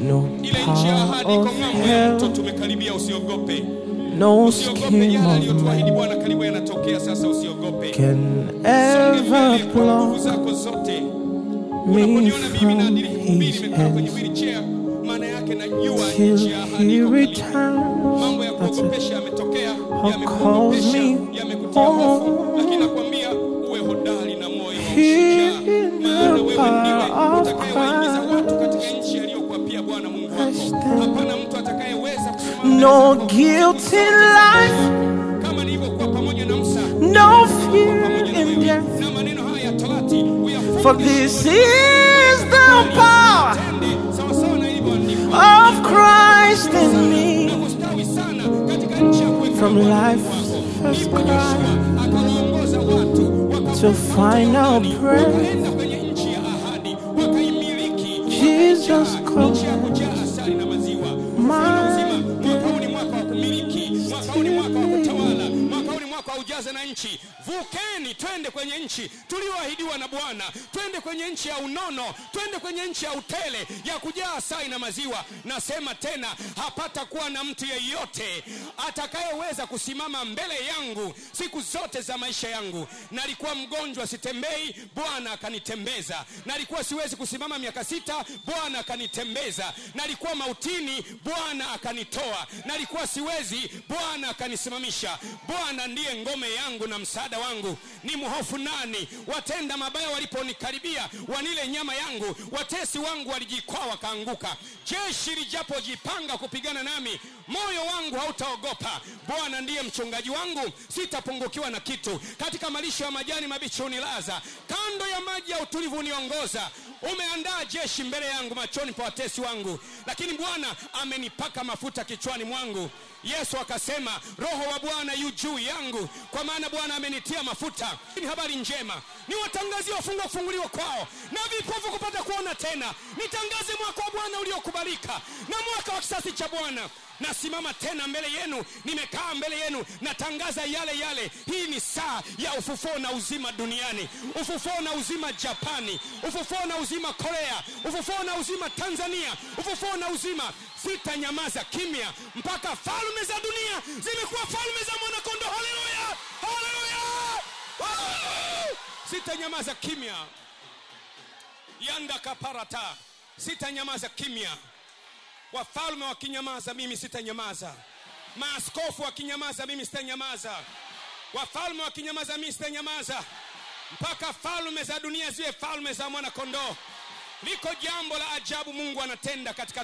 No power of hell, no scheme of man can ever block me from his hands till he returns. That's it. Or calls me home. Here in the power of Christ I stand. No guilt in life, no fear in death, for this is the power of Christ in me. From life's first cry to final breath, Jesus calls my nchi. Vukeni twende kwenye nchi tulioahidiwa na Bwana. Twende kwenye nchi ya unono, twende kwenye nchi ya utele ya kujaa asali na maziwa. Nasema tena, hapata kuwa na mtu yeyote atakayeweza kusimama mbele yangu siku zote za maisha yangu. Nalikuwa mgonjwa sitembei, Bwana akanitembeza. Nalikuwa siwezi kusimama miaka 6, Bwana akanitembeza. Nalikuwa mautini, Bwana akanitoa. Nalikuwa siwezi, Bwana akanisimamisha. Bwana ndiye ngome yangu na msaada wangu. Ni mhofu nani? Watenda mabaya waliponikaribia wanile nyama yangu, watesi wangu walijikwaa wakaanguka. Jeshi lijapojipanga kupigana nami, moyo wangu hautaogopa. Bwana ndiye mchungaji wangu, sitapungukiwa na kitu. Katika malisho ya majani mabichi unilaza, kando ya maji ya utulivu uniongoza. Umeandaa jeshi mbele yangu machoni pa watesi wangu. Lakini Bwana amenipaka mafuta kichwani mwangu. Yesu akasema, Roho wa Bwana yu juu yangu, kwa maana Bwana amenitia mafuta. Ni habari njema, ni watangazie wafungwa kufunguliwa kwao, na vipofu kupata kuona tena. Nitangaze mwaka wa Bwana uliokubalika, na mwaka wa kisasi cha Bwana. Nasimama tena mbele yenu, nimekaa mbele yenu, natangaza yale yale. Hii ni saa ya ufufuo na uzima duniani. Ufufuo na uzima Japani, ufufuo na uzima Korea, ufufuo na uzima Tanzania, ufufuo na uzima. Sitanyamaza kimya mpaka falme za dunia zimekuwa falme za mwana kondoo. Haleluya, haleluya, haleluya. Sitanyamaza kimya. Yanda kaparata, sitanyamaza kimya. Wafalme wakinyamaza, mimi sitanyamaza. Maaskofu wakinyamaza, mimi sitanyamaza. Wafalme wakinyamaza, mimi sitanyamaza mpaka falme za dunia ziwe falme za mwana kondoo. Liko jambo la ajabu Mungu anatenda katika